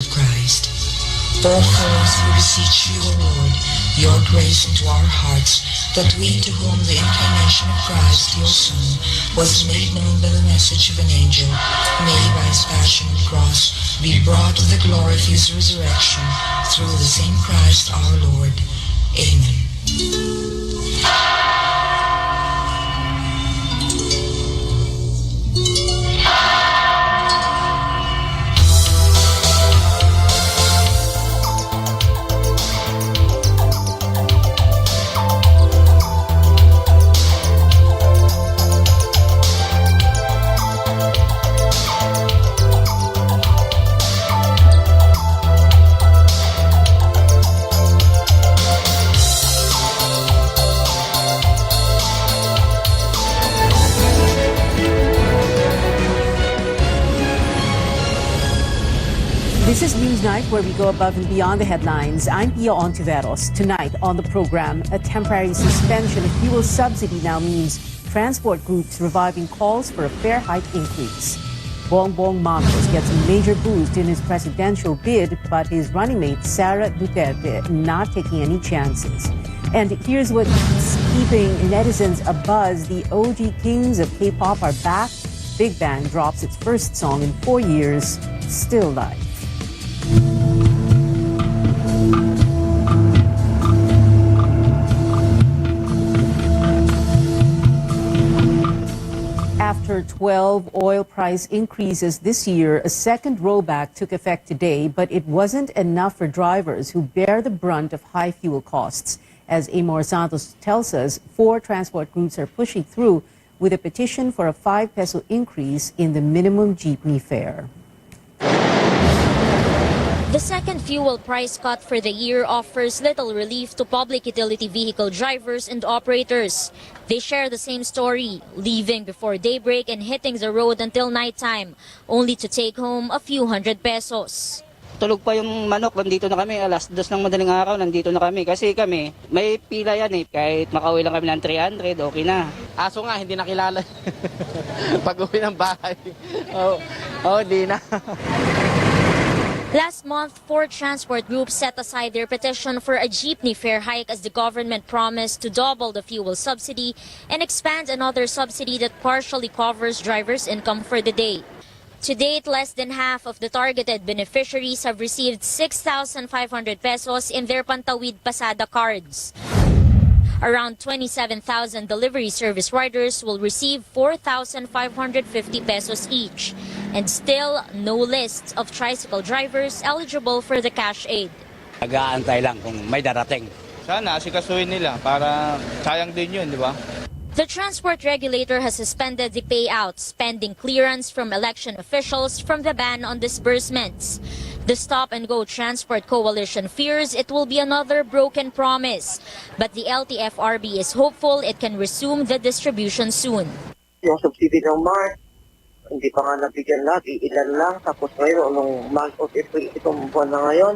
Christ. Pour forth, we beseech you, O Lord, your grace into our hearts, that we, to whom the incarnation of Christ, your Son, was made known by the message of an angel, may by his passion and cross be brought to the glory of his resurrection, through the same Christ our Lord. Amen. This is Newsnight, where we go above and beyond the headlines. I'm Pia Ontiveros. Tonight on the program, a temporary suspension of fuel subsidy now means transport groups reviving calls for a fare hike increase. Bongbong Marcos gets a major boost in his presidential bid, but his running mate Sara Duterte not taking any chances. And here's what's keeping netizens abuzz. The OG kings of K-pop are back. Big Bang drops its first song in 4 years, still live. After 12 oil price increases this year, a second rollback took effect today, but it wasn't enough for drivers who bear the brunt of high fuel costs. As Amor Santos tells us, 4 transport groups are pushing through with a petition for a 5 peso increase in the minimum jeepney fare. The second fuel price cut for the year offers little relief to public utility vehicle drivers and operators. They share the same story, leaving before daybreak and hitting the road until nighttime, only to take home a few hundred pesos. Tulog pa yung manok, nandito na kami, alas 2 ng madaling araw, nandito na kami. Kasi kami, may pila yan eh, kahit makauwi lang kami ng 300, okay na. Aso nga, hindi nakilala. Pag-uwi ng bahay. Di na. Last month, 4 transport groups set aside their petition for a jeepney fare hike as the government promised to double the fuel subsidy and expand another subsidy that partially covers drivers' income for the day. To date, less than half of the targeted beneficiaries have received 6,500 pesos in their Pantawid Pasada cards. Around 27,000 delivery service riders will receive 4,550 pesos each. And still, no lists of tricycle drivers eligible for the cash aid. Nag-aantay lang kung may darating. Sana asikasuhin nila para sayang din yun, di ba? The transport regulator has suspended the payouts, pending clearance from election officials from the ban on disbursements. The Stop and Go Transport Coalition fears it will be another broken promise, but the LTFRB is hopeful it can resume the distribution soon. Yung subsidy ng March, hindi pa nga nabigyan lagi, ilan lang, tapos ngayon, nung month of April, itong buwan na ngayon,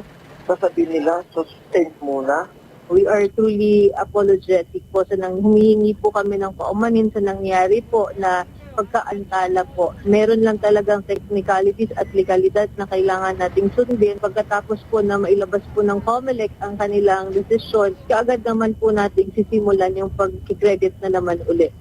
sasabihin nila, sustain muna. We are truly apologetic po sa nang humihingi po kami ng paumanin sa nangyari po na pagkaantala po. Meron lang talagang technicalities at legalidad na kailangan nating sundin. Pagkatapos po na mailabas po ng COMELEC ang kanilang desisyon, kaagad naman po nating sisimulan yung pag-credit na naman ulit.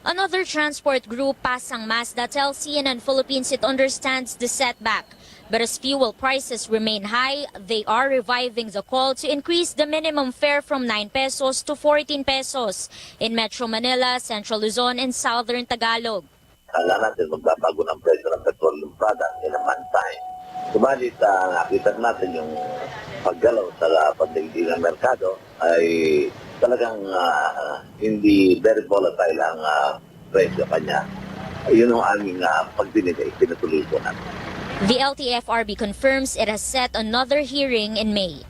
Another transport group, Pasang Mazda, tells CNN Philippines it understands the setback. But as fuel prices remain high, they are reviving the call to increase the minimum fare from 9 pesos to 14 pesos in Metro Manila, Central Luzon, and Southern Tagalog. Kala natin magbabago ng presyo ng petroleum product in a month time. Subalit, nakita natin yung paggalaw sa pagdaigdig ng merkado ay talagang hindi very volatile ang presyo kanya. Yun ang aming pagdinigay, pinatuloy po natin. The LTFRB confirms it has set another hearing in May.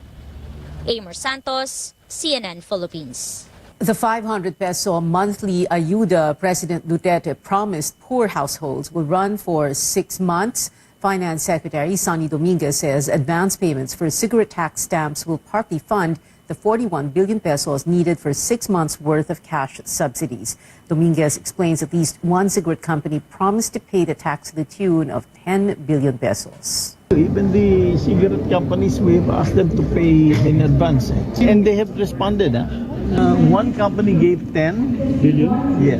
Amor Santos, CNN Philippines. The 500 peso monthly ayuda President Duterte promised poor households will run for 6 months. Finance Secretary Sonny Dominguez says advance payments for cigarette tax stamps will partly fund the 41 billion pesos needed for 6 months' worth of cash subsidies. Dominguez explains at least one cigarette company promised to pay the tax to the tune of 10 billion pesos. Even the cigarette companies, we've asked them to pay in advance. And they have responded. One company gave 10 billion. Yes.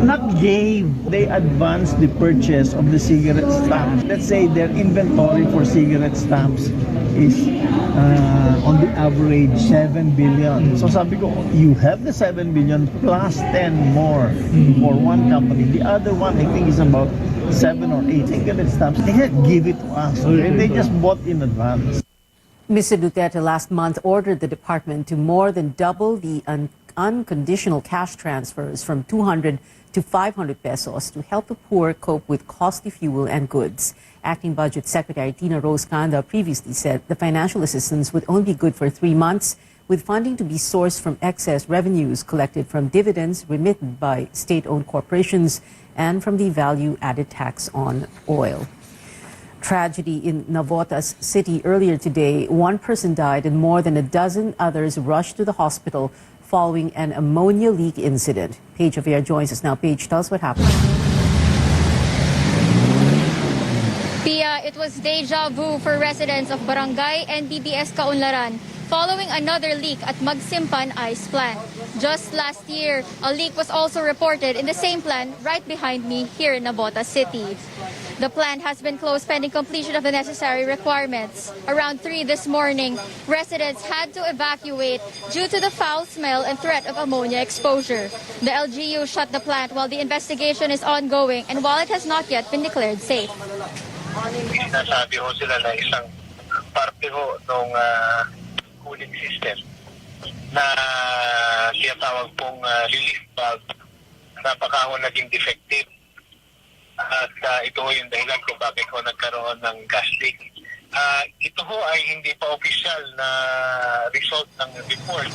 Not gave. They advanced the purchase of the cigarette stamps. Let's say their inventory for cigarette stamps is on the average 7 billion. So sabi ko, you have the 7 billion plus 10 more for one company. The other one, I think, is about 7 or 8 cigarette stamps. They had give it to us. Okay? They just bought in advance. Mr. Duterte last month ordered the department to more than double the unconditional cash transfers from 200 to 500 pesos to help the poor cope with costly fuel and goods. Acting Budget Secretary Tina Rose Canda previously said the financial assistance would only be good for 3 months, with funding to be sourced from excess revenues collected from dividends remitted by state-owned corporations and from the value-added tax on oil. Tragedy in Navotas City earlier today. One person died and more than a dozen others rushed to the hospital following an ammonia leak incident. Paige Javier joins us now. Paige, tell us what happened. Pia, it was deja vu for residents of Barangay and BBS Kaunlaran following another leak at Magsimpan Ice Plant. Just last year, a leak was also reported in the same plant right behind me here in Navotas City. The plant has been closed pending completion of the necessary requirements. Around 3 this morning, residents had to evacuate due to the foul smell and threat of ammonia exposure. The LGU shut the plant while the investigation is ongoing and while it has not yet been declared safe. Nasabi ho sila na isang parte ho ng cooling system na siyatawag pong relief valve napaka ho naging defective. At ito yung dahilan kung bakit ho nagkaroon ng gas leak. Ito ho ay hindi pa official na result ng report.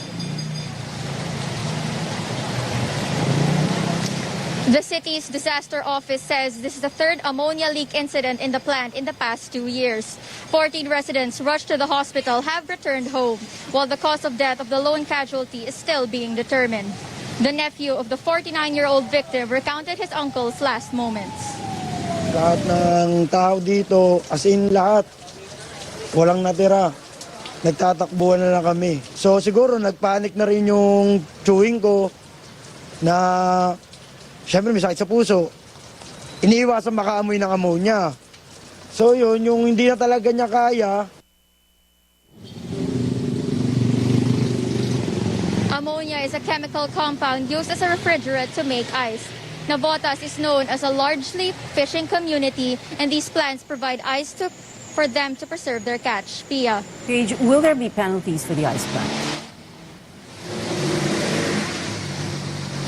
The city's disaster office says this is the third ammonia leak incident in the plant in the past 2 years. 14 residents rushed to the hospital have returned home, while the cause of death of the lone casualty is still being determined. The nephew of the 49-year-old victim recounted his uncle's last moments. Lahat ng tao dito, as in lahat, walang natira. Nagtatakbuhan na lang kami. So siguro nagpanik na rin yung chewing ko na siyempre may sakit sa puso. Iniiwasan makaamoy ng ammonia. So yun, yung hindi na talaga niya kaya. Ammonia is a chemical compound used as a refrigerant to make ice. Navotas is known as a largely fishing community, and these plants provide ice for them to preserve their catch. Pia. Paige, will there be penalties for the ice plant?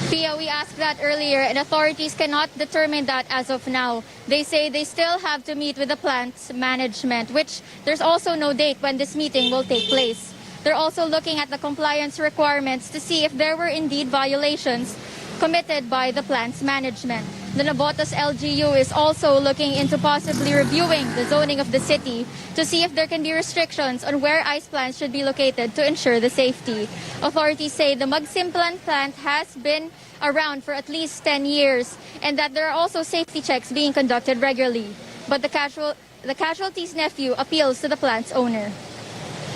Pia, we asked that earlier, and authorities cannot determine that as of now. They say they still have to meet with the plant's management, which there's also no date when this meeting will take place. They're also looking at the compliance requirements to see if there were indeed violations committed by the plant's management. The Navotas LGU is also looking into possibly reviewing the zoning of the city to see if there can be restrictions on where ice plants should be located to ensure the safety. Authorities say the Magsimpan plant has been around for at least 10 years and that there are also safety checks being conducted regularly. But the casualty's nephew appeals to the plant's owner.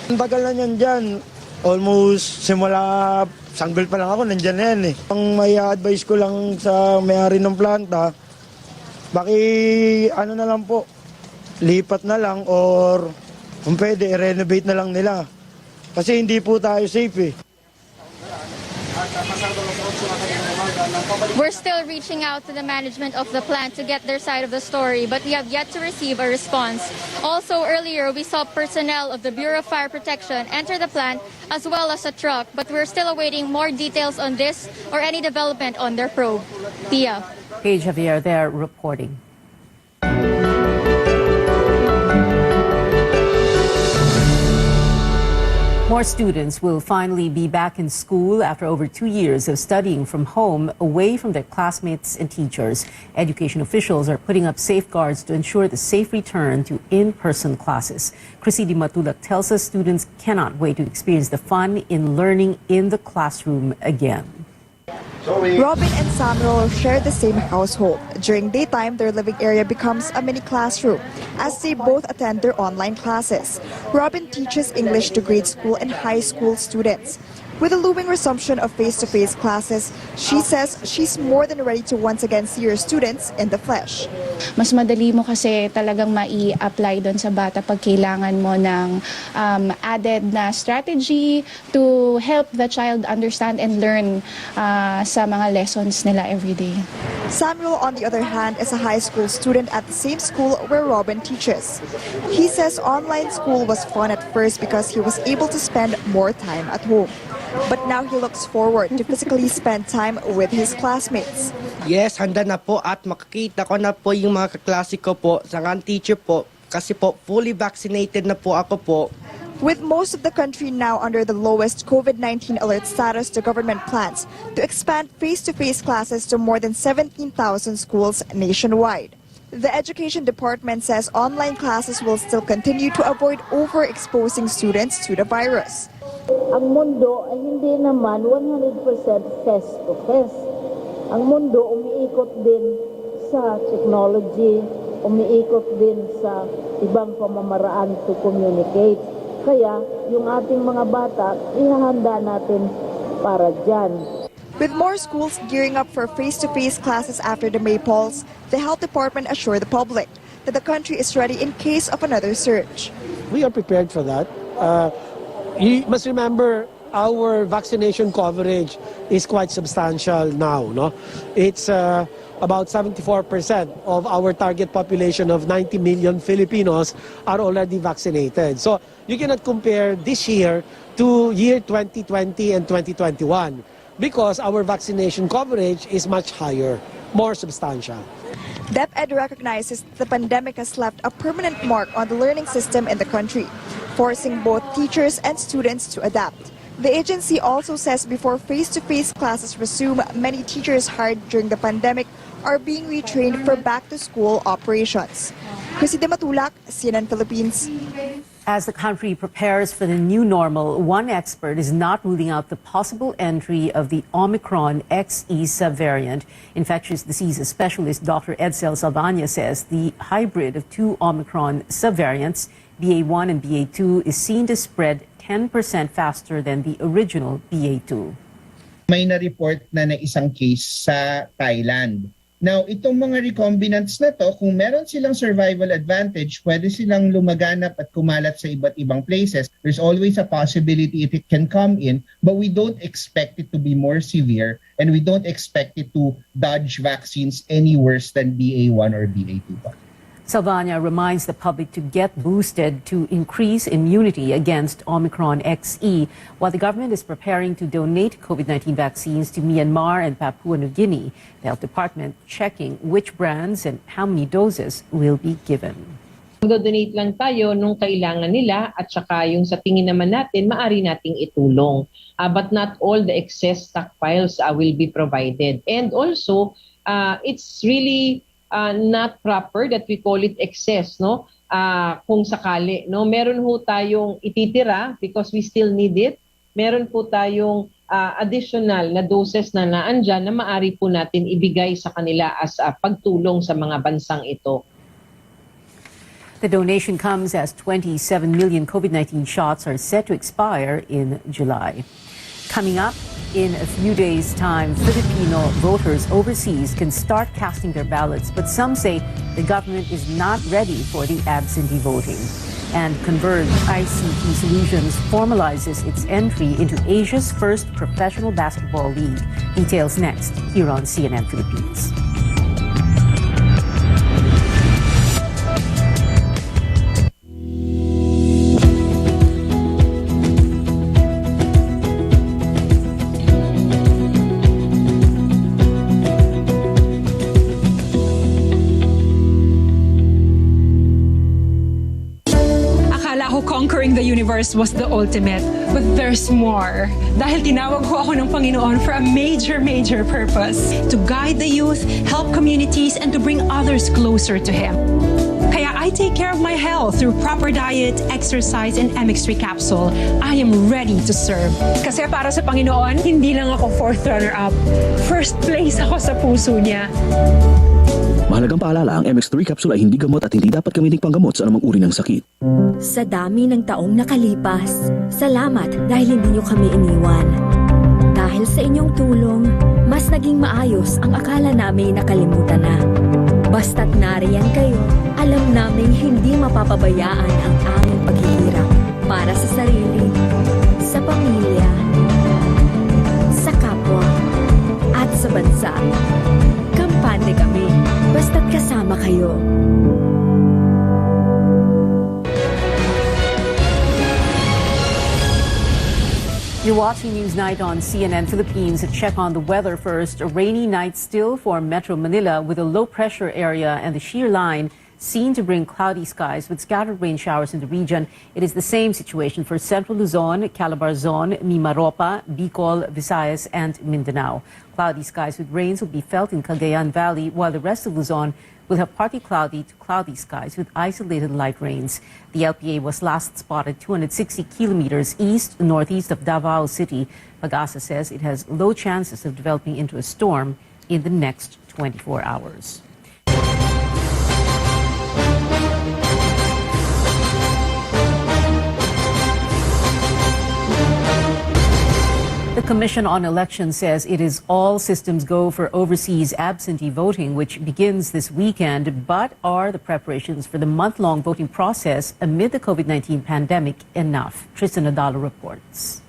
Ang tagal na niyan dyan. Almost simula sanggol pa lang ako, nandyan na yan eh. Ang may advice ko lang sa may-ari ng planta, ano na lang po, lipat na lang or kung pwede, i-renovate na lang nila. Kasi hindi po tayo safe eh. We're still reaching out to the management of the plant to get their side of the story, but we have yet to receive a response. Also, earlier, we saw personnel of the Bureau of Fire Protection enter the plant, as well as a truck, but we're still awaiting more details on this or any development on their probe. Pia. Paige Javier there reporting. More students will finally be back in school after over 2 years of studying from home, away from their classmates and teachers. Education officials are putting up safeguards to ensure the safe return to in-person classes. Chrissy Matulak tells us students cannot wait to experience the fun in learning in the classroom again. Robin and Samuel share the same household. During daytime, their living area becomes a mini classroom as they both attend their online classes. Robin teaches English to grade school and high school students. With the looming resumption of face-to-face classes, she says she's more than ready to once again see her students in the flesh. Mas madali mo kasi talagang mai-apply doon sa bata pag kailangan mo ng added na strategy to help the child understand and learn sa mga lessons nila everyday. Samuel, on the other hand, is a high school student at the same school where Robin teaches. He says online school was fun at first because he was able to spend more time at home. But now he looks forward to physically spend time with his classmates. Yes, handa na po at makikita ko na po yung mga kaklase ko po sa teacher po kasi po fully vaccinated na po ako po. With most of the country now under the lowest COVID-19 alert status, the government plans to expand face-to-face classes to more than 17,000 schools nationwide. The Education Department says online classes will still continue to avoid overexposing students to the virus. Ang mundo ay hindi naman 100% face-to-face. Ang mundo umiikot din sa technology, umiikot din sa ibang pamamaraan to communicate. Kaya yung ating mga bata, ihahanda natin para dyan. With more schools gearing up for face-to-face classes after the May pulse, the Health Department assured the public that the country is ready in case of another surge. We are prepared for that. You must remember our vaccination coverage is quite substantial now. No? It's about 74% of our target population of 90 million Filipinos are already vaccinated. So you cannot compare this year to year 2020 and 2021 because our vaccination coverage is much higher, more substantial. DepEd recognizes the pandemic has left a permanent mark on the learning system in the country, forcing both teachers and students to adapt. The agency also says before face-to-face classes resume, many teachers hired during the pandemic are being retrained for back-to-school operations. Chrissy Matulak, CNN Philippines. As the country prepares for the new normal, one expert is not ruling out the possible entry of the Omicron XE subvariant. Infectious diseases specialist Dr. Edsel Salvania says the hybrid of two Omicron subvariants, BA1 and BA2, is seen to spread 10% faster than the original BA2. May na-report na isang case sa Thailand. Now, itong mga recombinants na to, kung meron silang survival advantage, pwede silang lumaganap at kumalat sa iba't ibang places. There's always a possibility it can come in, but we don't expect it to be more severe and we don't expect it to dodge vaccines any worse than BA1 or BA2. Salvania reminds the public to get boosted to increase immunity against Omicron XE, while the government is preparing to donate COVID-19 vaccines to Myanmar and Papua New Guinea. The Health Department checking which brands and how many doses will be given. Mag-donate lang tayo nung kailangan nila at saka yung sa tingin naman natin, maaari nating itulong. But not all the excess stockpiles will be provided. And also, it's really not proper that we call it excess, no? Kung sakali, no? Meron ho tayong ititira because we still need it. Meron po tayong additional na doses na naandyan na maari po natin ibigay sa kanila as pagtulong sa mga bansang ito. The donation comes as 27 million COVID-19 shots are set to expire in July. Coming up, in a few days' time, Filipino voters overseas can start casting their ballots, but some say the government is not ready for the absentee voting. And Converge ICT Solutions formalizes its entry into Asia's first professional basketball league. Details next here on CNN Philippines. Conquering the universe was the ultimate, but there's more. Dahil tinawag ko ako ng Panginoon for a major purpose. To guide the youth, help communities, and to bring others closer to Him. Kaya I take care of my health through proper diet, exercise, and MX3 capsule. I am ready to serve. Kasi para sa Panginoon, hindi lang ako fourth runner-up. First place ako sa puso niya. Mahalagang paalala, ang MX3 capsule ay hindi gamot at hindi dapat gamitin panggamot sa anumang uri ng sakit. Sa dami ng taong nakalipas, salamat dahil hindi niyo kami iniwan. Dahil sa inyong tulong, mas naging maayos ang akala namin nakalimutan na. Basta't nariyan kayo, alam namin hindi mapapabayaan ang aming paghihirap para sa sarili, sa pamilya, sa kapwa, at sa bansa. Kampante kami, basta't kasama kayo. You're watching Newsnight on CNN Philippines. A check on the weather first. A rainy night still for Metro Manila with a low pressure area and the shear line seen to bring cloudy skies with scattered rain showers in the region. It is the same situation for Central Luzon, Calabarzon, Mimaropa, Bicol, Visayas, and Mindanao. Cloudy skies with rains will be felt in Cagayan Valley, while the rest of Luzon will have partly cloudy to cloudy skies with isolated light rains. The LPA was last spotted 260 kilometers east-northeast of Davao City. Pag-asa says it has low chances of developing into a storm in the next 24 hours. The Commission on Elections says it is all systems go for overseas absentee voting, which begins this weekend. But are the preparations for the month-long voting process amid the COVID-19 pandemic enough? Tristan Nadalo reports.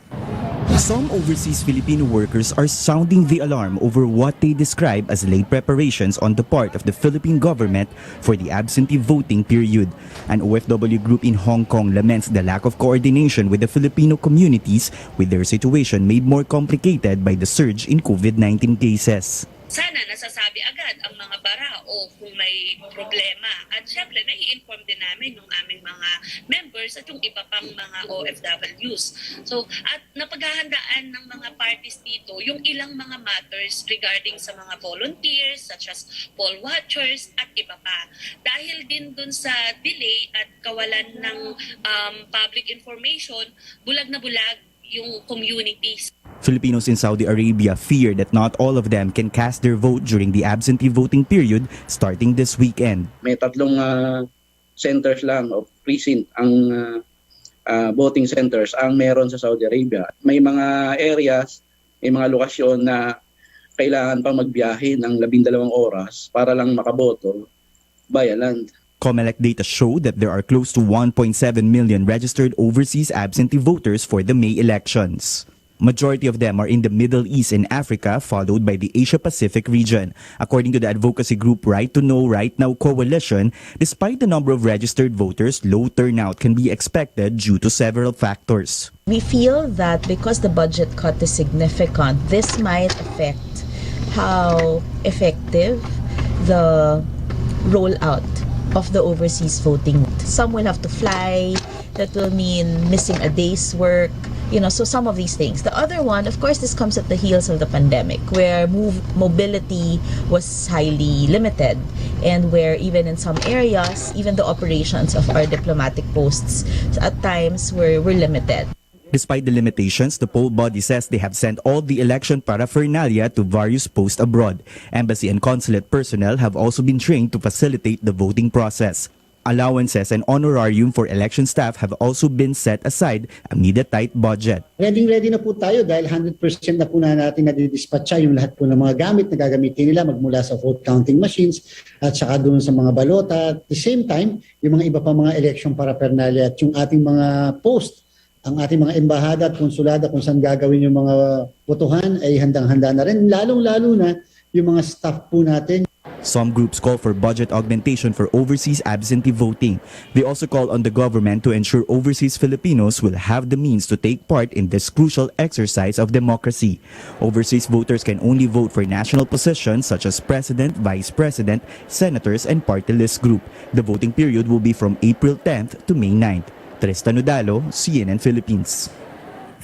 Some overseas Filipino workers are sounding the alarm over what they describe as late preparations on the part of the Philippine government for the absentee voting period. An OFW group in Hong Kong laments the lack of coordination with the Filipino communities, with their situation made more complicated by the surge in COVID-19 cases. Sana nasasabi agad ang mga bara o kung may problema. At syempre, nai-inform din namin yung aming mga members at yung iba pang mga OFWs. So, at napaghahandaan ng mga parties dito yung ilang mga matters regarding sa mga volunteers, such as poll watchers at iba pa. Dahil din dun sa delay at kawalan ng public information, bulag na bulag yung communities. Filipinos in Saudi Arabia fear that not all of them can cast their vote during the absentee voting period starting this weekend. May tatlong centers lang of precinct ang voting centers ang meron sa Saudi Arabia. May mga areas, may mga lokasyon na kailangan pang magbiyahe ng 12 oras para lang makaboto via land. COMELEC data show that there are close to 1.7 million registered overseas absentee voters for the May elections. Majority of them are in the Middle East and Africa, followed by the Asia-Pacific region. According to the advocacy group Right to Know, Right Now Coalition, despite the number of registered voters, low turnout can be expected due to several factors. We feel that because the budget cut is significant, this might affect how effective the rollout of the overseas voting. Some will have to fly. That will mean missing a day's work. So some of these things. The other one, of course, this comes at the heels of the pandemic, where mobility was highly limited, and where even in some areas, even the operations of our diplomatic posts at times were limited. Despite the limitations, the poll body says they have sent all the election paraphernalia to various posts abroad. Embassy and consulate personnel have also been trained to facilitate the voting process. Allowances and honorarium for election staff have also been set aside amid a tight budget. Ready na po tayo dahil 100% na po natin nadidispatcha yung lahat po ng mga gamit na gagamitin nila magmula sa vote counting machines at saka doon sa mga balota. At the same time, yung mga iba pa mga election paraphernalia at yung ating mga post, ang ating mga embahada at konsulada kung saan gagawin yung mga botohan ay handang-handa na rin. Lalong-lalo na yung mga staff po natin. Some groups call for budget augmentation for overseas absentee voting. They also call on the government to ensure overseas Filipinos will have the means to take part in this crucial exercise of democracy. Overseas voters can only vote for national positions such as president, vice president, senators, and party list group. The voting period will be from April 10th to May 9th. Tristan Nadalo, CNN Philippines.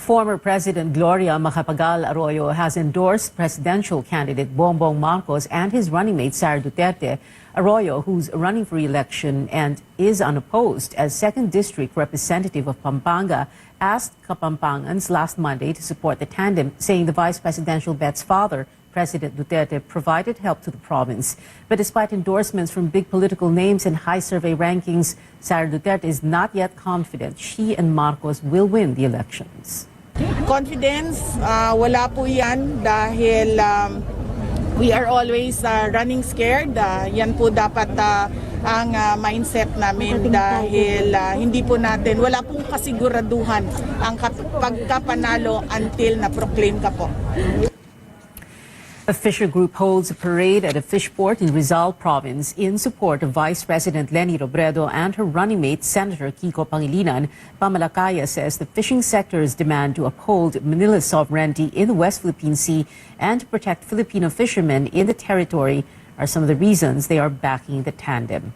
Former President Gloria Macapagal Arroyo has endorsed presidential candidate Bongbong Marcos and his running mate Sara Duterte. Arroyo, who's running for re-election and is unopposed as 2nd District Representative of Pampanga, asked Kapampangans last Monday to support the tandem, saying the vice presidential bet's father, President Duterte, provided help to the province. But despite endorsements from big political names and high survey rankings, Sara Duterte is not yet confident she and Marcos will win the elections. Confidence, wala po yan dahil we are always running scared. Yan po dapat ang mindset namin dahil hindi po natin, wala pong kasiguraduhan ang pagkapanalo until na-proclaim ka po. A fisher group holds a parade at a fish port in Rizal Province in support of Vice President Leni Robredo and her running mate, Senator Kiko Pangilinan. Pamalakaya says the fishing sector's demand to uphold Manila's sovereignty in the West Philippine Sea and to protect Filipino fishermen in the territory are some of the reasons they are backing the tandem.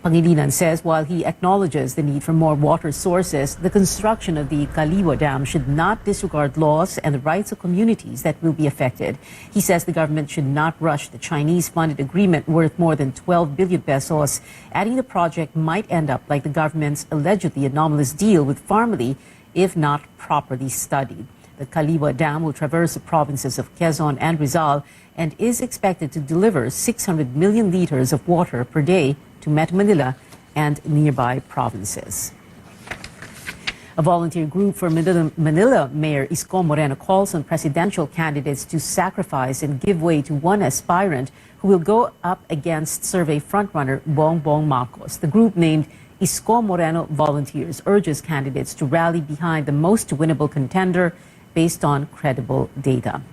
Pangilinan says while he acknowledges the need for more water sources, the construction of the Kaliwa Dam should not disregard laws and the rights of communities that will be affected. He says the government should not rush the Chinese-funded agreement worth more than 12 billion pesos, adding the project might end up like the government's allegedly anomalous deal with Farmally if not properly studied. The Kaliwa Dam will traverse the provinces of Quezon and Rizal and is expected to deliver 600 million liters of water per day to Metro Manila and nearby provinces. A volunteer group for Manila Mayor Isko Moreno calls on presidential candidates to sacrifice and give way to one aspirant who will go up against survey frontrunner Bongbong Marcos. The group, named Isko Moreno Volunteers, urges candidates to rally behind the most winnable contender based on credible data.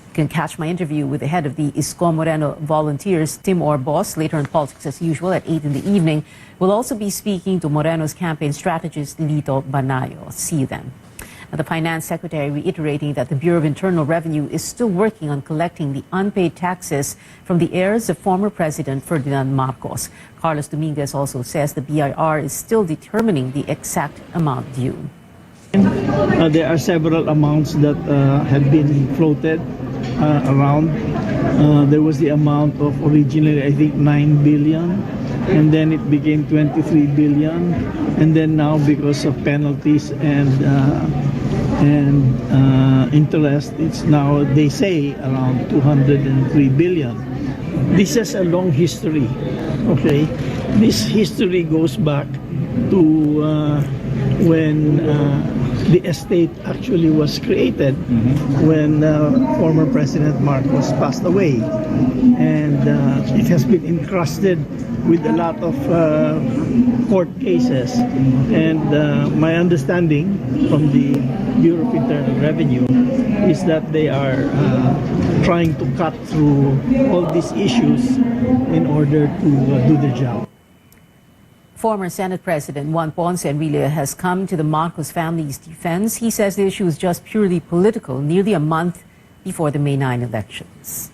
You can catch my interview with the head of the Isko Moreno Volunteers, Tim Orbos, later in Politics as Usual at 8 in the evening. We'll also be speaking to Moreno's campaign strategist, Lito Banayo. See you then. Now, the Finance Secretary reiterating that the Bureau of Internal Revenue is still working on collecting the unpaid taxes from the heirs of former President Ferdinand Marcos. Carlos Dominguez also says the BIR is still determining the exact amount due. There are several amounts that have been floated around. There was the amount of originally, I think, 9 billion, and then it became 23 billion, and then now because of penalties and interest, it's now, they say, around 203 billion. This has a long history, okay? This history goes back to when the estate actually was created, when former President Marcos passed away, and it has been encrusted with a lot of court cases. And my understanding from the Bureau of Internal Revenue is that they are trying to cut through all these issues in order to do the job. Former Senate President Juan Ponce Enrile has come to the Marcos family's defense. He says the issue is just purely political, nearly a month before the May 9 elections.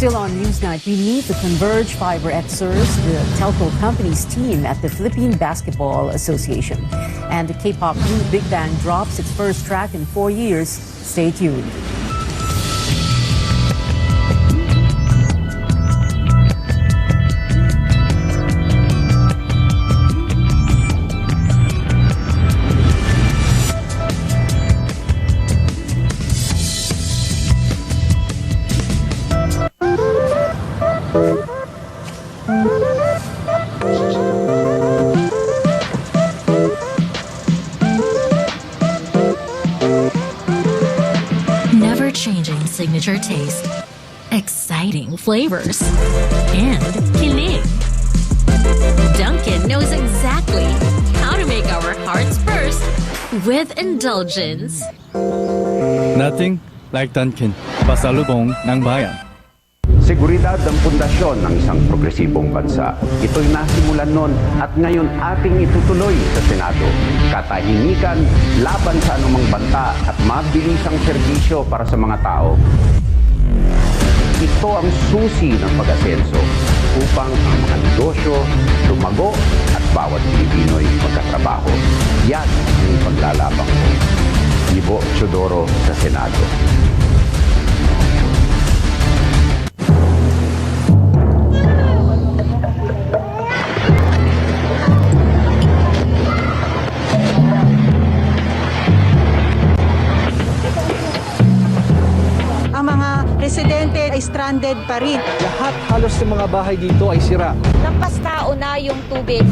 Still on Newsnight, we meet the Converge Fiber Xers, the telco company's team at the Philippine Basketball Association. And the K-pop group Big Bang drops its first track in 4 years. Stay tuned. Never-changing signature taste, exciting flavors, and kilig. Dunkin' knows exactly how to make our hearts burst with indulgence. Nothing like Dunkin', pasalubong ng bayan. Seguridad ang pundasyon ng isang progresibong bansa. Ito'y nasimulan noon at ngayon ating itutuloy sa Senado. Katahimikan, laban sa anumang banta at mabilisang serbisyo para sa mga tao. Ito Ito ang susi ng pag-asenso upang ang mga negosyo lumago at bawat Pilipino'y magkatrabaho. Yan ang ipaglalabang ko. Ibo Chodoro sa Senado. Ang mga residente ay stranded pa rin. Lahat halos ng mga bahay dito ay sira. Lampas tao na yung tubig.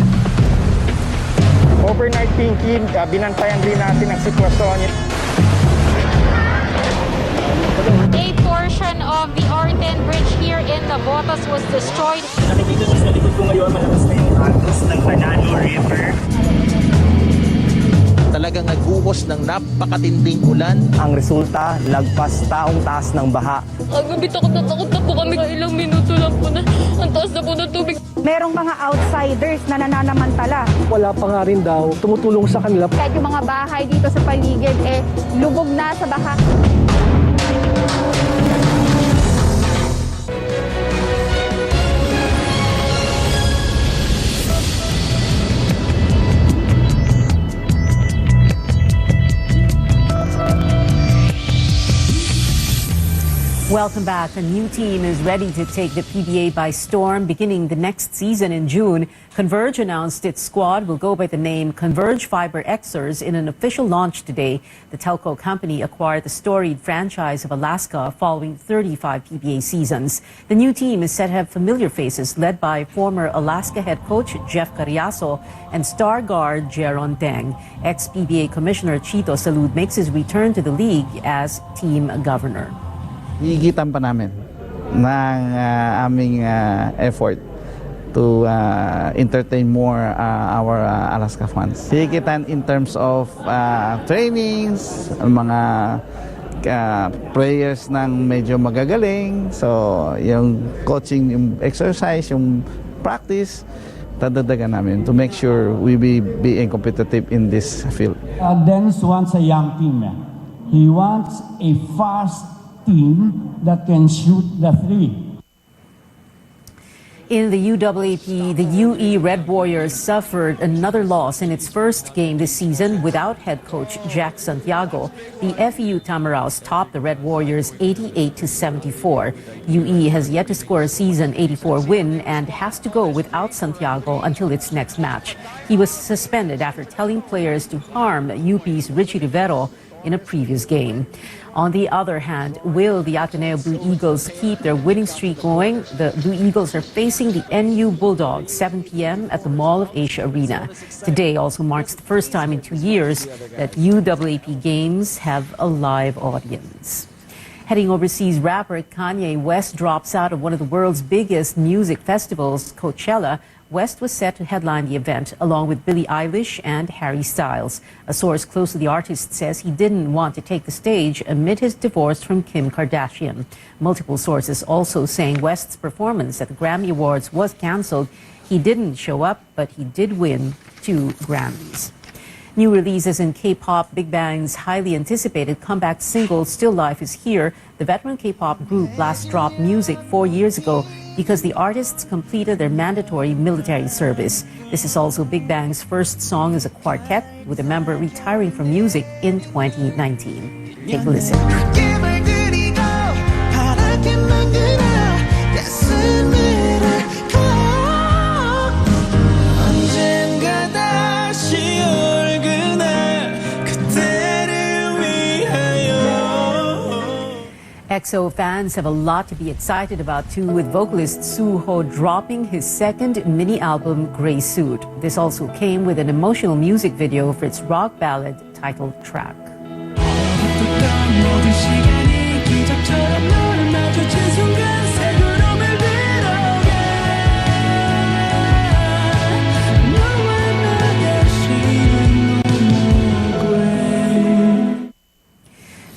Overnight thinking, binantayan din natin ang sitwasyon. A portion of the RPN bridge here in Navotas was destroyed. Nakikita sa likod ko ngayon, malakas na yung agos ng Banano River. Talagang nagbuhos ng napakatinding ulan. Ang resulta, lagpas taong taas ng baha. Agabi takot na po kami. Ilang minuto lang po na ang taas na po ng tubig. Merong mga outsiders na nananamantala. Wala pa nga rin daw tumutulong sa kanila. Kahit yung mga bahay dito sa paligid, lubog na sa baha. Welcome back. A new team is ready to take the PBA by storm beginning the next season in June. Converge announced its squad will go by the name Converge Fiber Xers in an official launch today. The telco company acquired the storied franchise of Alaska following 35 PBA seasons. The new team is said to have familiar faces led by former Alaska head coach Jeff Carriazo and star guard Jeron Deng. Ex-PBA Commissioner Chito Salud makes his return to the league as team governor. Higitan pa namin ng aming effort to entertain more our Alaska fans. Higitan in terms of trainings, mga players ng medyo magagaling. So, yung coaching, yung exercise, yung practice, dadagdagan namin to make sure we be being competitive in this field. Dennis wants a young team. He wants a fast team that can shoot the three. In the UAAP, the UE Red Warriors suffered another loss in its first game this season without head coach Jack Santiago. The FEU Tamaraos topped the Red Warriors 88-74. UE has yet to score a season 84 win and has to go without Santiago until its next match. He was suspended after telling players to harm UP's Richie Rivero in a previous game. On the other hand, will the Ateneo Blue Eagles keep their winning streak going? The Blue Eagles are facing the NU Bulldogs 7 p.m. at the Mall of Asia Arena. Today also marks the first time in 2 years that UAAP games have a live audience. Heading overseas, rapper Kanye West drops out of one of the world's biggest music festivals, Coachella. West was set to headline the event along with Billie Eilish and Harry Styles. A source close to the artist says he didn't want to take the stage amid his divorce from Kim Kardashian. Multiple sources also saying West's performance at the Grammy Awards was canceled. He didn't show up, but he did win 2 Grammys. New releases in K-pop, Big Bang's highly anticipated comeback single Still Life is here. The veteran K-pop group last dropped music 4 years ago because the artists completed their mandatory military service. This is also Big Bang's first song as a quartet, with a member retiring from music in 2019. Take a listen. EXO fans have a lot to be excited about too, with vocalist Suho dropping his second mini-album, Grey Suit. This also came with an emotional music video for its rock ballad title track.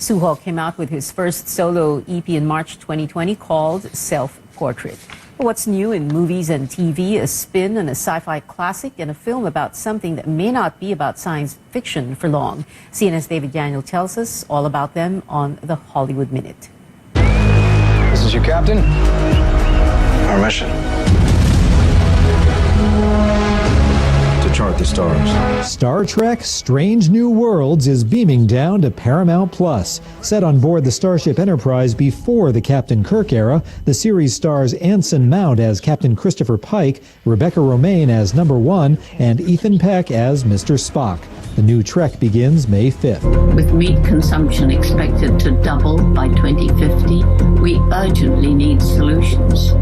Suho came out with his first solo EP in March 2020 called Self-Portrait. What's new in movies and TV? A spin on a sci-fi classic and a film about something that may not be about science fiction for long. CNN's David Daniel tells us all about them on the Hollywood Minute. This is your Captain. Our mission. To chart the stars. Star Trek Strange New Worlds is beaming down to Paramount Plus. Set on board the Starship Enterprise before the Captain Kirk era, the series stars Anson Mount as Captain Christopher Pike, Rebecca Romaine as Number One, and Ethan Peck as Mr. Spock. The new Trek begins May 5th. With meat consumption expected to double by 2050, we urgently need solutions.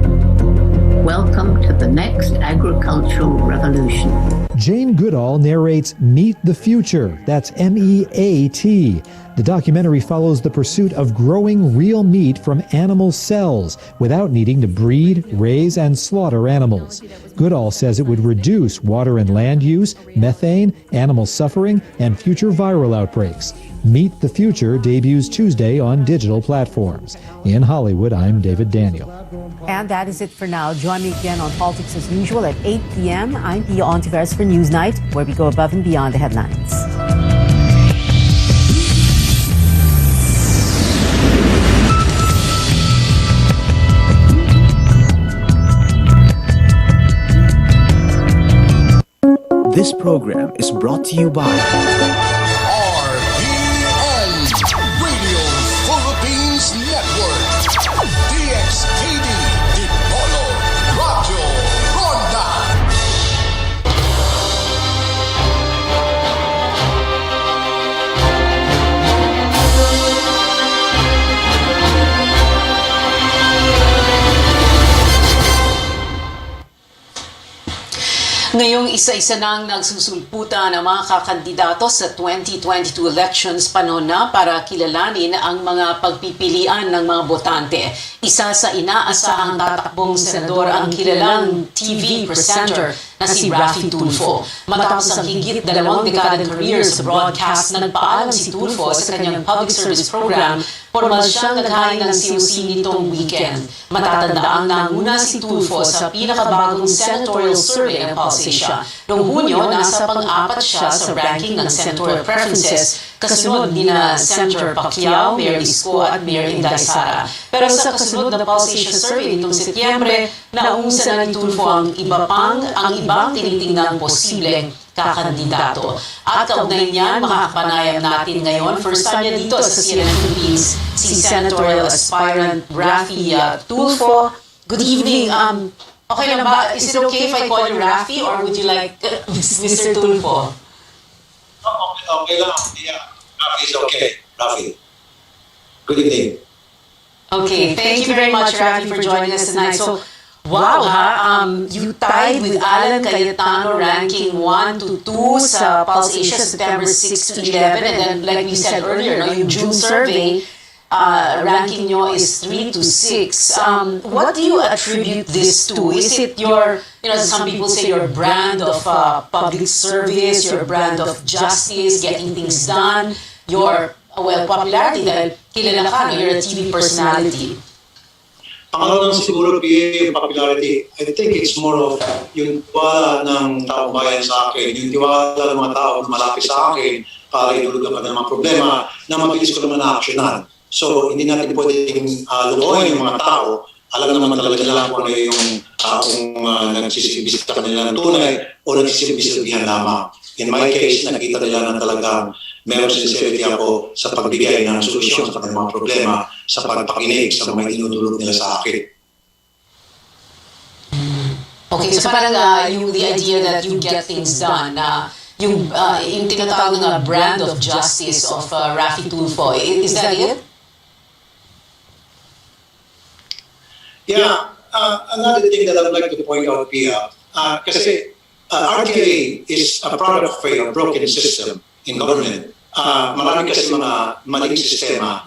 Welcome to the next agricultural revolution. Jane Goodall narrates Meet the Future. That's MEAT. The documentary follows the pursuit of growing real meat from animal cells without needing to breed, raise, and slaughter animals. Goodall says it would reduce water and land use, methane, animal suffering, and future viral outbreaks. Meet the Future debuts Tuesday on digital platforms. In Hollywood, I'm David Daniel. And that is it for now. Join me again on Politics as usual at 8 p.m. I'm Pia Ontiveros for Newsnight, where we go above and beyond the headlines. This program is brought to you by RPN Radio Philippines Network. DXTD Dipolo Radio Ronda. Ngayong isa-isa nang nagsusulputan ang mga kakandidato sa 2022 elections, panahon na para kilalanin ang mga pagpipilian ng mga botante. Isa sa inaasahang tatakbong senador ang kilalang TV presenter na si Raffy Tulfo. Matapos ang higit 2 dekadang career sa broadcast, nagpaalam si Tulfo sa kanyang public service program, formal siyang naghain ng COC nitong weekend. Matatandaang nanguna si Tulfo sa pinakabagong senatorial survey ng Pulse. Noong Hunyo, nasa pang-apat siya sa ranking ng senatorial preferences, kasunod ni na Senator Pacquiao, Mayor Isko at Mayor Inday Sara. Pero sa kasunod na Pulse survey nitong Setyembre, naungsa na ni Tulfo ang ibang tinitingnang posibleng kakandidato. At kaugnay niyan, makakapanayam natin ngayon, first time niya dito sa CNN Philippines, si senatorial aspirant Raffy Tulfo. Good evening. Okay lang ba? Is it okay if I call you Raffy or would you like Mr. Tulfo? Okay lang. Yeah. Raffy is okay. Raffy. Good evening. Okay, thank you very much, Raffy, for joining us tonight. So, wow, you tied with Alan Cayetano ranking 1 to 2 sa Pulse Asia September 6 to 11. And then, like we said earlier, yung June survey, ranking nyo is 3 to 6. What do you attribute this to? Is it your, some people say your brand of public service, your brand of justice, getting things done, your, popularity dahil kilala ka, you're a TV personality? Pangalawa lang siguro, yung popularity, I think it's more of yung tiwala ng taong bayan sa akin, yung tiwala ng mga tao malapit sa akin para idulugan ng mga problema na mabilis ko naman na-actionan. So, hindi natin pwedeng lukuhin yung mga tao. Alam naman talaga nila kung ano yung taong nagsisibisita kanila ng tunay o nagsisibisihan lamang. In my case, nakita nila na talagang meron sincerity ako sa pagbigay ng solusyon sa kanilang mga problema, sa pagpakinig sa mga tinutulog nila sa akin. Okay, so parang the idea that you get things done, yung tinatawag na brand of justice of Raffy Tulfo, is that it? Yeah, another thing that I would like to point out here, kasi RTA is a product of a broken system in government. Marami kasi mga maling sistema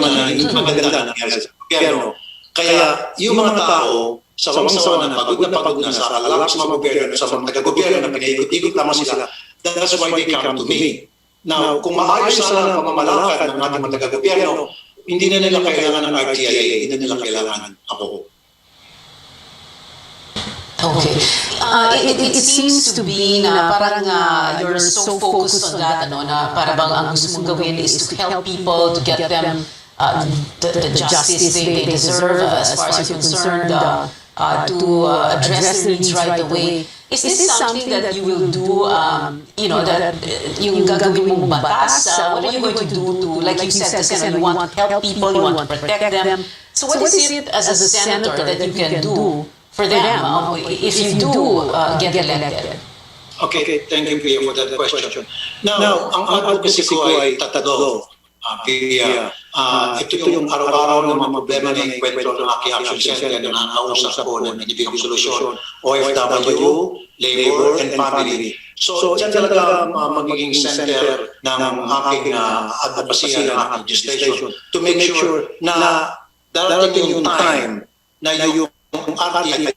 na hindi maganda nangyari sa gobyerno. Kaya yung mga tao, sawang-sawa na pagod na sa kalalap sa mga gobyerno, sa mga taga-gobyerno na pinaikot-ikot lamang sila, that's why they come to me. Now, kung maayos na ang pamamalakad ng ating mga taga-gobyerno, hindi na nila kailangan ng RTIA, hindi na nila kailangan ako. Okay. It seems to be na parang you're so focused on that, na para bang ang gusto mong gawin is to help people, to get them the justice they deserve as far as you're concerned, to address their needs right away. Is this something that you will do, that yung gagawin mong batas? What are you going to do to, like you said, you want to help people, you want to protect them. So what is it as a senator that you can do for them if you do get elected? Okay, thank you Pia for that question. Now, ang advocacy ko ay tatlo. Pia, ito yung araw-araw ng mga problema na ikwento ng Aki Action Center na nakausap ko na binibigyan solusyon, OFW, labor, and family. So, dyan talaga magiging center ng aking advocacy ng aking legislation to make sure na darating yung time na yung RPN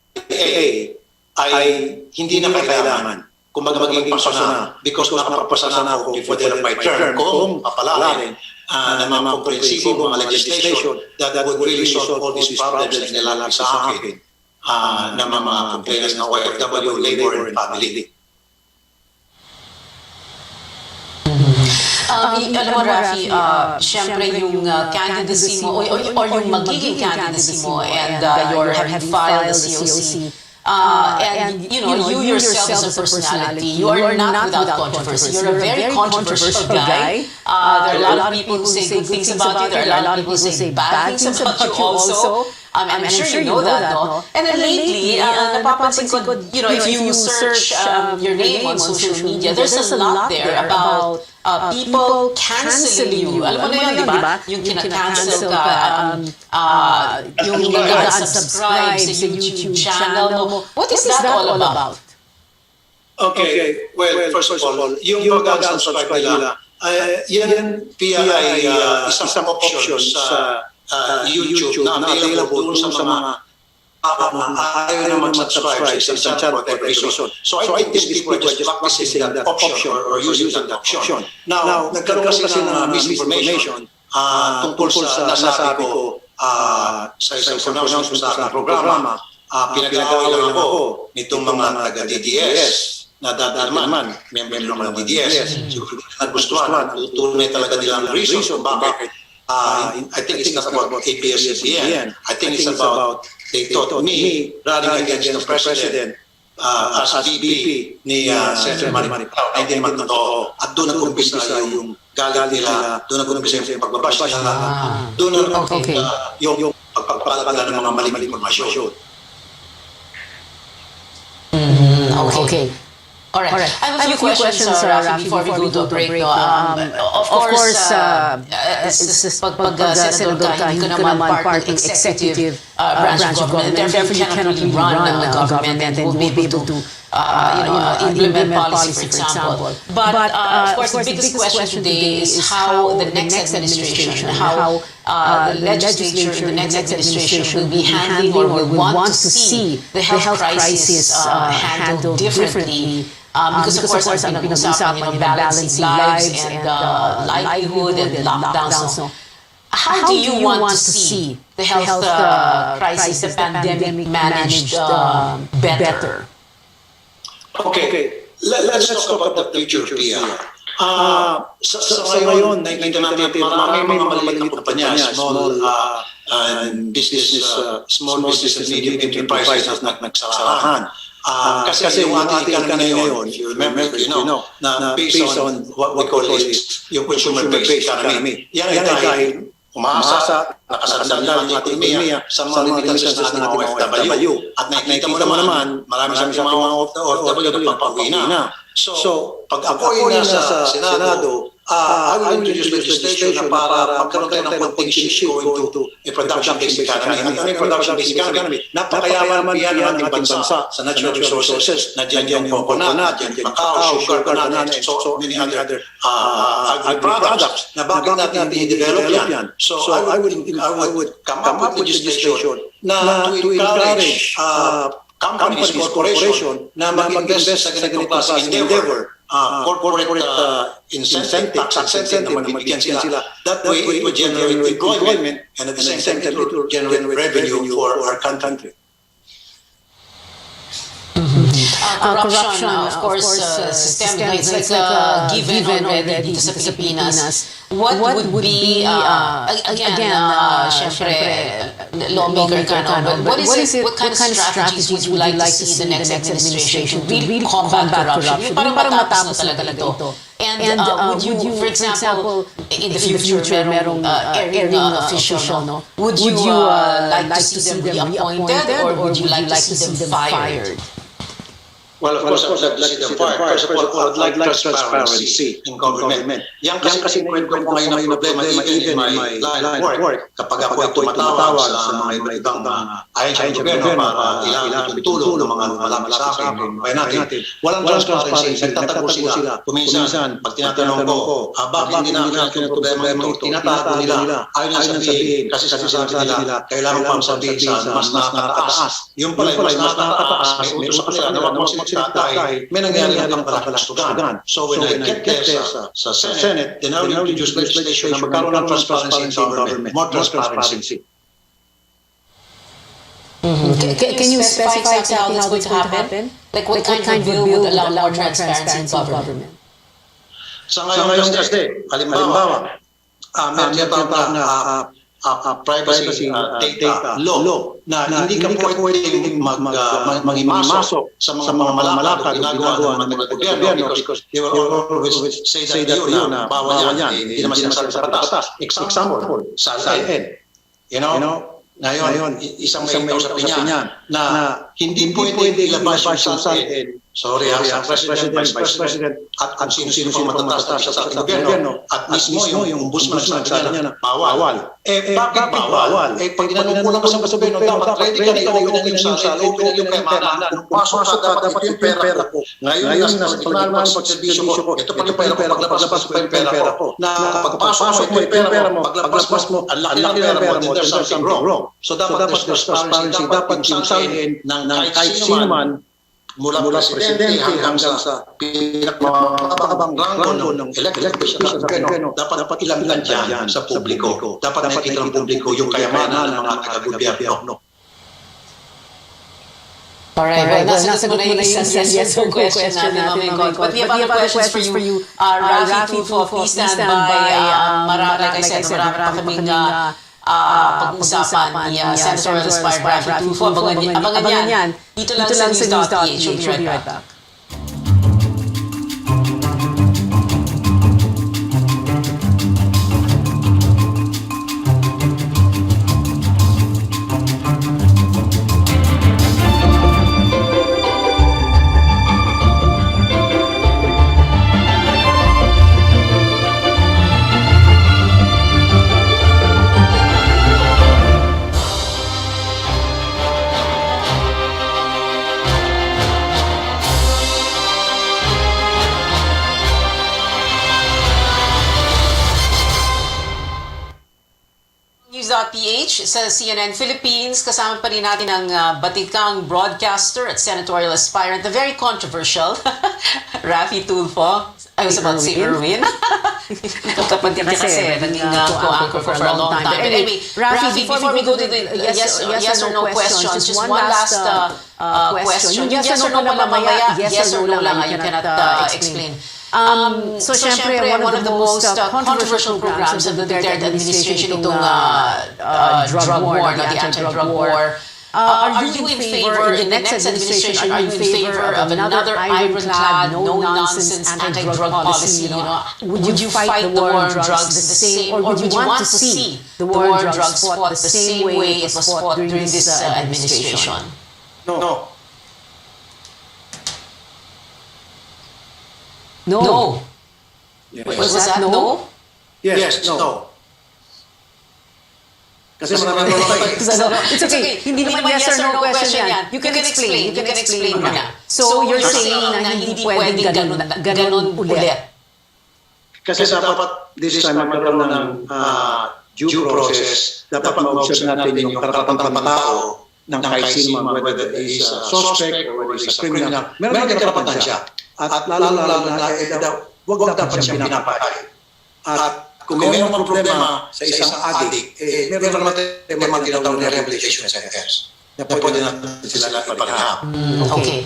ay hindi na kailangan. Kung magiging paso na, because nakapapasa na ako for the my term, kung papalalin na mga komprehensibo, mga legislation that would really solve all these problems na nilalaki sa akin na mga complainants ng OFW, labor, and family. Alam mo, Rafi, siyempre yung candidacy mo or yung magiging candidacy mo and you're having filed the COC, and you yourself as a personality, you are not without controversy. You're a very controversial guy. There are a lot of people who say good things about you. There are a lot of people who say bad things about you also. I'm sure you know that, no? And then lately, napapansin ko, if you search your name on social media, there's a lot there about people canceling you. Alam mo na yun, di ba? Yung kina-cancel ka, yung nag-unsubscribe sa YouTube channel mo. What is that all about? Okay, well, first of all, yung pag-unsubscribe nila, yan Pia ay isang option sa YouTube na available doon sa mga ayaw na mag-subscribe sa isang channel for reason. So I think these people are just practicing that option or using that option. Now, nagkaroon kasi ng misinformation tungkol sa nasabi ko sa isang pronouncement sa aking programa. Pinag-away lang ako nitong mga taga-DDS na dati naman, member ng DDS. Siguro nagustuhan, tunay talaga nilang reason bakit. I think it's not about ABS-CBN. I think it's about they thought me running against the president as VP ni Senator Manny Pacquiao. Hindi naman totoo. At doon nag-umpisa yung galit nila, doon nag-umpisa yung pagbabash nila, doon nag-umpisa yung pagpapalagala ng mga maling informasyon. Okay. All right. I have a few questions, Rafi, before we go to a break. Of course, pag senador ka, hindi ka naman part ng executive branch of government. Therefore, you cannot really run a government and won't be able to implement policy, for example. But, of course, the biggest question today is how the next administration, how the legislature in the next administration will be handling or will want to see the health crisis handled differently. Because of course, ang pinag-usapan, balancing lives and livelihood and lockdowns. So, how do you want to see the health crisis, the pandemic managed better? Okay, let's talk about the future, Pia. Sa ngayon, nakikita natin maraming mga maliliit na kumpanya, small business and medium enterprises na nagsarahan. Kasi yung ating economy ngayon, if you remember, na based on what we call is yung consumer-based economy. Yan ay dahil umaasa, nakasandal ang ating ekonomiya sa mga remittances na ating mga OFW. At nakikita mo naman, marami sa mga OFW na pagpapauwi na. So, pag ako ay nasa Senado, I will introduce legislation na para magkaroon tayo ng konting shift going to a production-based economy. At ano yung production-based economy? Napakayaman yan ng ating bansa sa natural resources. Nandiyan yung coconut, nandiyan yung cacao, sugar, banana, and so many other agri-products na bakit natin i-develop yan. So I would come up with legislation na to encourage companies, corporation na mag-invest sa ganitong klase endeavor. Corporate incentive, tax incentive na mabibigyan sila. That way, it will generate employment and at the same time, it will generate revenue for our country. corruption, of course, systemic. It's like a given already dito sa Pilipinas. What would be, again, syempre, lawmaker ka, no? But what kind of strategies would you like to see the next administration to really combat corruption? Yung parang matapos na talaga ito. And would you, for example, in the future, merong airing official, no? Would you like to see them reappointed or would you like to see them fired? Well, of course, I'd like to see them fired. First of all, I'd like transparency in government. Yan kasi kwento ko ngayon ang problema even in my line of work. Kapag ako ay tumatawag sa mga ibang ahensya ng gobyerno para ilangan yung tulong ng mga malapit sa akin, natin, walang transparency. Nagtatago sila. Kuminsan, pag tinatanong ko, bakit hindi namin yung problema ito, tinatago nila. Ayaw nang sabihin, kasi sinasabi nila, kailangan pang sabihin sa mas nakakataas. Yung pala, mas nakakataas, may utos sa kanila na wag mo dahil may nangyari ng palastugan. So when I get there sa Senate, then I will introduce legislation na magkaroon ng transparency in government, more transparency. Can you specify how that's going to happen? Like what kind of bill would allow more transparency in government? Sa ngayon kasi, halimbawa, meron tinatawag na privacy data law na hindi ka pwedeng mangimasok sa mga malakad na ginagawa ng mga gobyerno because they will always say that yun na bawal yan, hindi naman sinasabi sa batas. Example, sa RPN. You know, ngayon, isang may kausapin niya na hindi pwede ilabas yung sa RPN. Sorry, sa President, Vice President, at sino-sino matataas sa gobyerno, at mismo yung ombudsman sabi niya na bawal. Bakit bawal? Pag tinanong ko lang sa gobyerno, dapat ready ka na i-open yung sala, i-open yung kayamanan. Nung pasok ka, dapat yung pera ko. Ngayon, nasa pagkakaroon ng pagservisyo ko, ito pa yung pera ko, paglabas ko yung pera ko. Na pagpasok mo yung pera mo, paglabas mo, ang laki ng pera mo, then there's something wrong. So dapat there's transparency, dapat yung salin ng kahit sino man, mula presidente hanggang sa pinakamababang rango ng elected official sa gobyerno, dapat ilang dyan sa publiko. Dapat nakikita ng publiko yung kayamanan ng mga taga-gobyerno. Alright, nasagot mo na yung yes or question natin, Mami God. But we have other questions for you. Rafi Tulfo, please stand by. Like I said, marami pa kaming pag-usapan ni Senatorial Aspire Rafi Tulfo. Abangan yan. Dito lang sa news.ph. We'll be right back. News.ph sa CNN Philippines. Kasama pa rin natin ang batikang broadcaster at senatorial aspirant, the very controversial Rafi Tulfo. I was about to say Erwin. Kapatid niya kasi naging co-anchor for a long time. But anyway, Rafi, before we go to the yes or no questions, just one last question. Yung yes or no lang mamaya, yes or no lang, you cannot explain. So syempre, one of the most controversial programs of the Duterte administration itong drug war, the anti-drug war. Are you in favor, in the next administration, are you in favor of another ironclad, no-nonsense anti-drug policy? Would you fight the war on drugs the same, or would you want to see the war on drugs fought the same way it was fought during this administration? No. No. Yes. Was that no? Yes, no. Kasi marami It's okay. Hindi naman yes or no question yan. You can explain. You can explain na. So you're saying na hindi pwedeng ganun ulit. Kasi dapat this time magkaroon ng due process. Dapat mag-observe natin yung karapatan-tao ng kahit sino man, whether is a suspect or whether is a criminal. Meron din karapatan siya. At lalo na huwag dapat siyang pinapay. At kung mayroon mang problema sa isang addict, meron naman tayong tinatawag na rehabilitation centers na pwede natin sila ipanahap. Okay.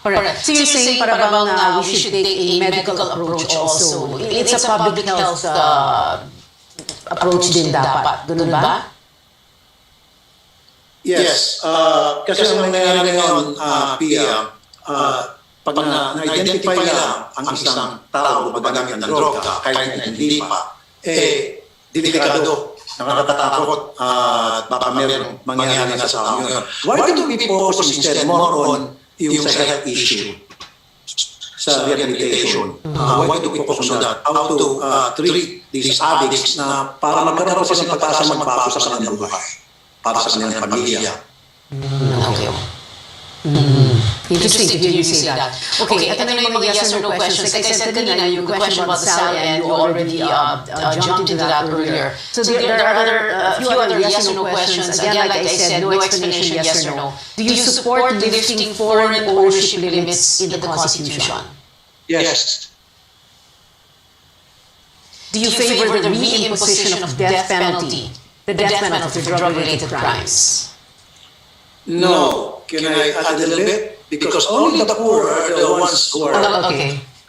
Correct. So you're saying para bang we should take a medical approach also. It's a public health approach din dapat. Ganun ba? Yes. Kasi ang nangyayari ngayon, Pia, pag na-identify lang ang isang tao gumagamit ng droga, kahit hindi pa, delikado, nakakatakot, at baka mayroong mangyayari na sa tao ngayon. Why don't we focus instead more on yung sa health issue, sa rehabilitation? Why do we focus on that? How to treat these addicts na para magkaroon pa silang pag-asa magbago sa kanilang buhay, para sa kanilang pamilya. Okay. Interesting to hear you say that. Okay, ito na yung mga yes or no questions. Like I said kanina, yung question about the salad, and you already jumped into that earlier. So there are a few other yes or no questions. Again, like I said, no explanation, yes or no. Do you support lifting foreign ownership limits in the Constitution? Yes. Do you favor the reimposition of death penalty, the death penalty for drug-related crimes? No. Can I add a little bit? Because only the poor are the ones who are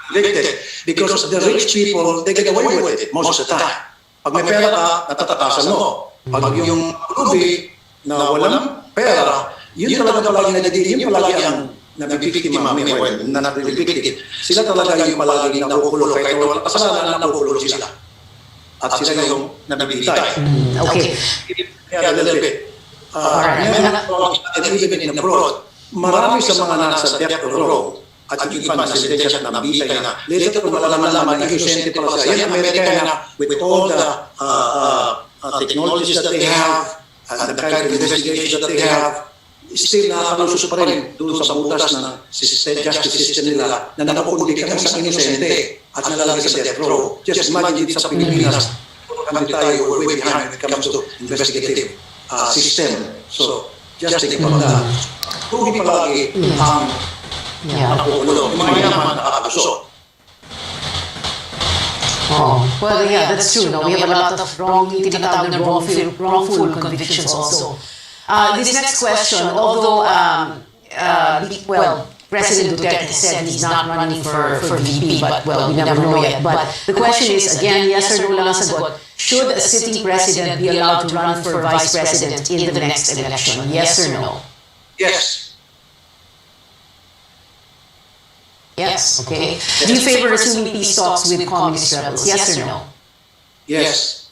convicted. Because the rich people, they get away with it most of the time. Pag may pera ka, natatakasan mo. Pag yung ruby na walang pera, yun talaga yun palagi ang nabibiktima, na nabibiktim. Sila talaga yung palagi nakukulo, kahit walang kasalanan na nakukulo sila. At sila yung nabibitay. Okay. Kaya a little bit. Even in abroad, marami sa mga nasa death row at yung iba na sentensya na nabitay na later malalaman na innocent pala sila. Yan, Amerika na with all the technologies that they have and the kind of investigation that they have, still nakakalusos pa rin doon sa butas ng justice system nila na nakukundi ka sa inosente at nalalagay sa death row. Just imagine dito sa Pilipinas, kami tayo, we're way behind when it comes to investigative system. So, just think about that. Rugi palagi ang nakukulong. Mga yaman nakakalusot. Well, yeah, that's true. No? We have a lot of tinatawag na wrongful convictions also. This next question, although, President Duterte said he's not running for VP, but we never know yet. But the question is, again, yes or no lang ang sagot. Should a sitting president be allowed to run for vice president in the next election? Yes or no? Yes. Yes. Okay. Do you favor resuming peace talks with communist rebels? Yes or no? Yes.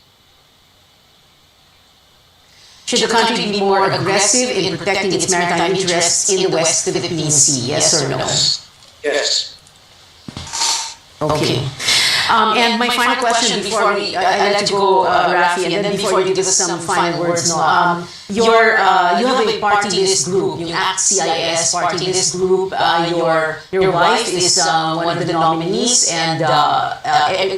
Should the country be more aggressive in protecting its maritime interests in the West Philippine Sea? Yes or no? Yes. Okay. And my final question before I let you go, Rafi, and then before you give us some final words, no, you have a party list group, yung ACT-CIS party list group. Your wife is one of the nominees, and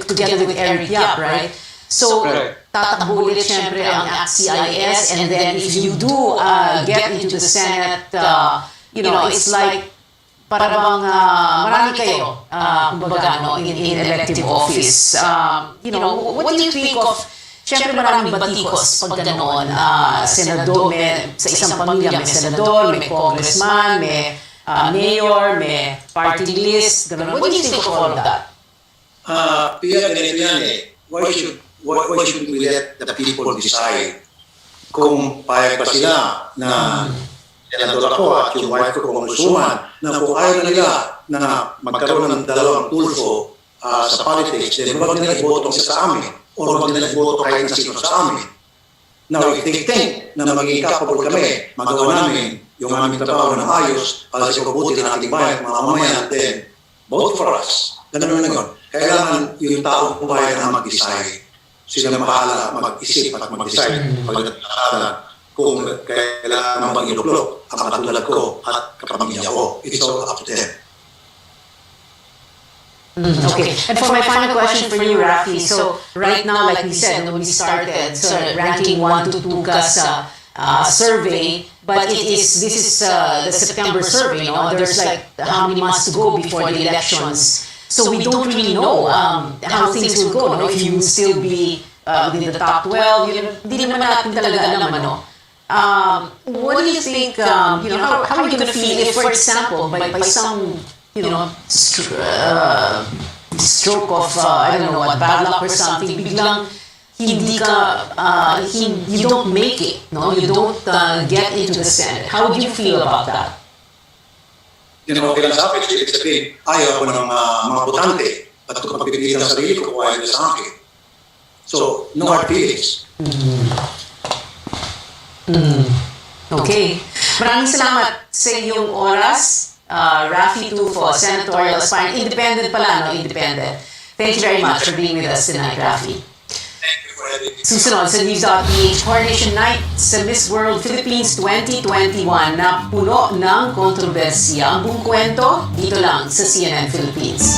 together with Eric Yap, right? So, tatakbo ulit syempre ang ACT-CIS, and then if you do get into the Senate, it's like para bang marami kayo, kumbaga, in elective office. What do you think of, syempre maraming batikos pag ganoon, senador, sa isang pamilya may senador, may congressman, may mayor, may party list, ganoon. What do you think of all of that? Pia, ganito yan eh. Why should we let the people decide kung payag pa sila na senador ako at yung wife ko congresswoman na kung ayaw na nila na magkaroon ng dalawang tulfo sa politics, then wag nila iboto sa amin o wag nila iboto kahit na sino sa amin. Now, if they think na magiging capable kami, magawa namin yung aming trabaho ng ayos para sa kabuti ng ating bayan, mga mamayan, then vote for us. Ganun na yun. Kailangan yung taong bayan na mag-decide. Sila mahala mag-isip at mag-decide pag nagkakaroon kung kailangan bang iluklok ang katulad ko at kapamilya ko. It's all up to them. Okay. And for my final question for you, Rafi, so right now, like we said, when we started, so ranking 1 to 2 survey, but this is the September survey, no? There's like how many months to go before the elections. So we don't really know how things will go, no? If you will still be within the top 12, hindi naman natin talaga alam, ano? What do you think, how are you going to feel if, for example, by some, stroke of, I don't know what, bad luck or something, biglang hindi ka, you don't make it, no? You don't get into the Senate. How would you feel about that? Okay lang sa akin, ibig sabihin, ayaw ko ng mga botante at kung pagpipilitan sa sarili ko, ayaw nila sa akin. So, no hard feelings. Okay. Maraming salamat sa iyong oras. Rafi Tulfo, senatorial aspirant. Independent pala, no? Independent. Thank you very much for being with us tonight, Rafi. Susunod sa News.ph, Coronation Night sa Miss World Philippines 2021 na puno ng kontrobersiya. Ang buong kwento dito lang sa CNN Philippines.